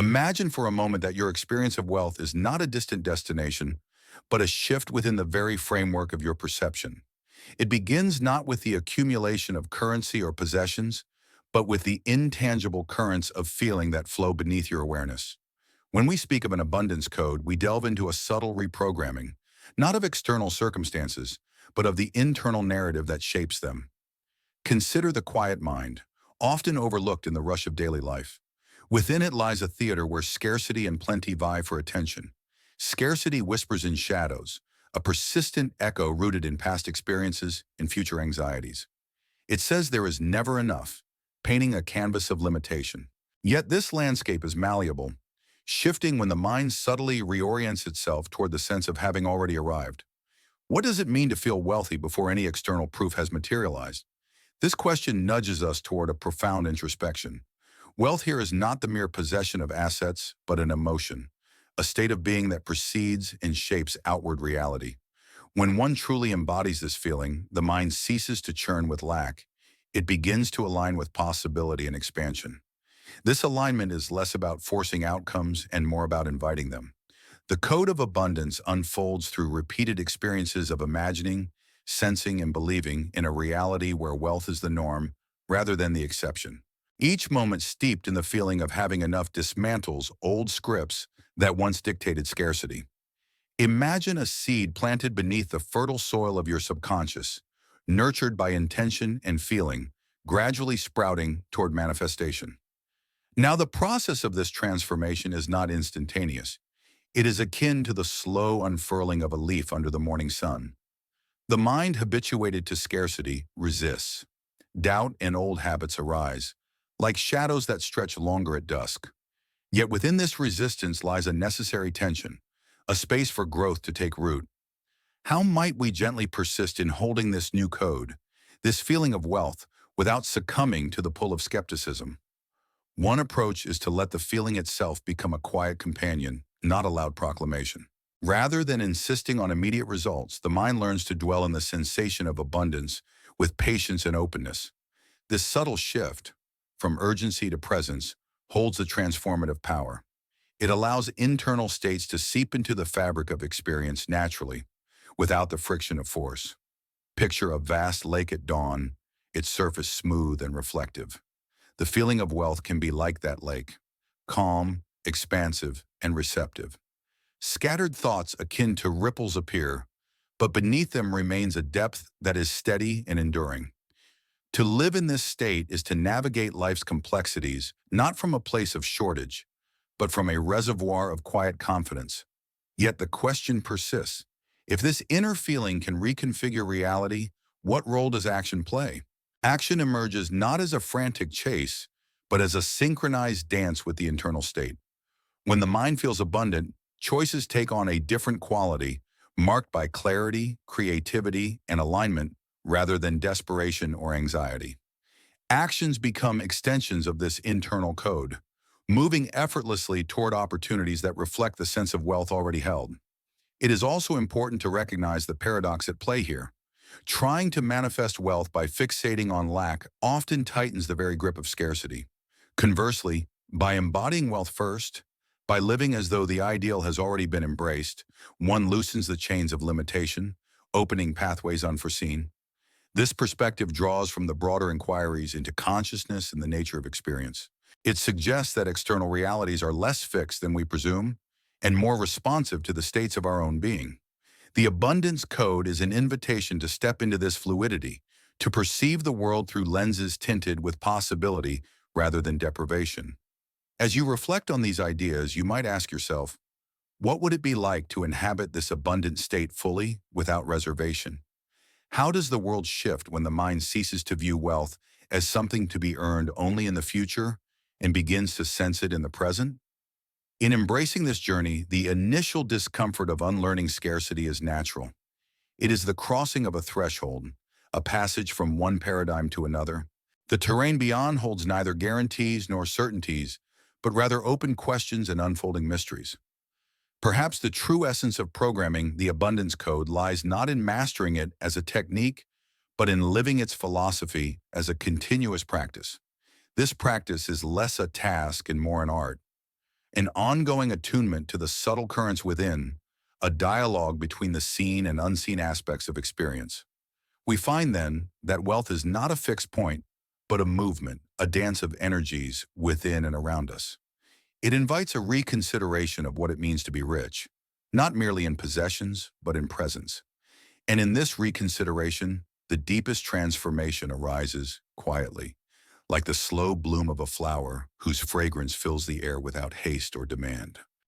Imagine for a moment that your experience of wealth is not a distant destination, but a shift within the very framework of your perception. It begins not with the accumulation of currency or possessions, but with the intangible currents of feeling that flow beneath your awareness. When we speak of an abundance code, we delve into a subtle reprogramming, not of external circumstances, but of the internal narrative that shapes them. Consider the quiet mind, often overlooked in the rush of daily life. Within it lies a theater where scarcity and plenty vie for attention. Scarcity whispers in shadows, a persistent echo rooted in past experiences and future anxieties. It says there is never enough, painting a canvas of limitation. Yet this landscape is malleable, shifting when the mind subtly reorients itself toward the sense of having already arrived. What does it mean to feel wealthy before any external proof has materialized? This question nudges us toward a profound introspection. Wealth here is not the mere possession of assets, but an emotion, a state of being that precedes and shapes outward reality. When one truly embodies this feeling, the mind ceases to churn with lack. It begins to align with possibility and expansion. This alignment is less about forcing outcomes and more about inviting them. The code of abundance unfolds through repeated experiences of imagining, sensing, and believing in a reality where wealth is the norm rather than the exception. Each moment steeped in the feeling of having enough dismantles old scripts that once dictated scarcity. Imagine a seed planted beneath the fertile soil of your subconscious, nurtured by intention and feeling, gradually sprouting toward manifestation. Now, the process of this transformation is not instantaneous. It is akin to the slow unfurling of a leaf under the morning sun. The mind habituated to scarcity resists. Doubt and old habits arise, like shadows that stretch longer at dusk. Yet within this resistance lies a necessary tension, a space for growth to take root. How might we gently persist in holding this new code, this feeling of wealth, without succumbing to the pull of skepticism? One approach is to let the feeling itself become a quiet companion, not a loud proclamation. Rather than insisting on immediate results, the mind learns to dwell in the sensation of abundance with patience and openness. This subtle shift, from urgency to presence, holds a transformative power. It allows internal states to seep into the fabric of experience naturally, without the friction of force. Picture a vast lake at dawn, its surface smooth and reflective. The feeling of wealth can be like that lake, calm, expansive, and receptive. Scattered thoughts akin to ripples appear, but beneath them remains a depth that is steady and enduring. To live in this state is to navigate life's complexities, not from a place of shortage, but from a reservoir of quiet confidence. Yet the question persists. If this inner feeling can reconfigure reality, what role does action play? Action emerges not as a frantic chase, but as a synchronized dance with the internal state. When the mind feels abundant, choices take on a different quality, marked by clarity, creativity, and alignment rather than desperation or anxiety. Actions become extensions of this internal code, moving effortlessly toward opportunities that reflect the sense of wealth already held. It is also important to recognize the paradox at play here. Trying to manifest wealth by fixating on lack often tightens the very grip of scarcity. Conversely, by embodying wealth first, by living as though the ideal has already been embraced, one loosens the chains of limitation, opening pathways unforeseen. This perspective draws from the broader inquiries into consciousness and the nature of experience. It suggests that external realities are less fixed than we presume and more responsive to the states of our own being. The abundance code is an invitation to step into this fluidity, to perceive the world through lenses tinted with possibility rather than deprivation. As you reflect on these ideas, you might ask yourself, what would it be like to inhabit this abundant state fully, without reservation? How does the world shift when the mind ceases to view wealth as something to be earned only in the future and begins to sense it in the present? In embracing this journey, the initial discomfort of unlearning scarcity is natural. It is the crossing of a threshold, a passage from one paradigm to another. The terrain beyond holds neither guarantees nor certainties, but rather open questions and unfolding mysteries. Perhaps the true essence of programming the abundance code lies not in mastering it as a technique, but in living its philosophy as a continuous practice. This practice is less a task and more an art. an ongoing attunement to the subtle currents within, a dialogue between the seen and unseen aspects of experience. We find then that wealth is not a fixed point, but a movement, a dance of energies within and around us. It invites a reconsideration of what it means to be rich, not merely in possessions, but in presence. And in this reconsideration, the deepest transformation arises quietly, like the slow bloom of a flower whose fragrance fills the air without haste or demand.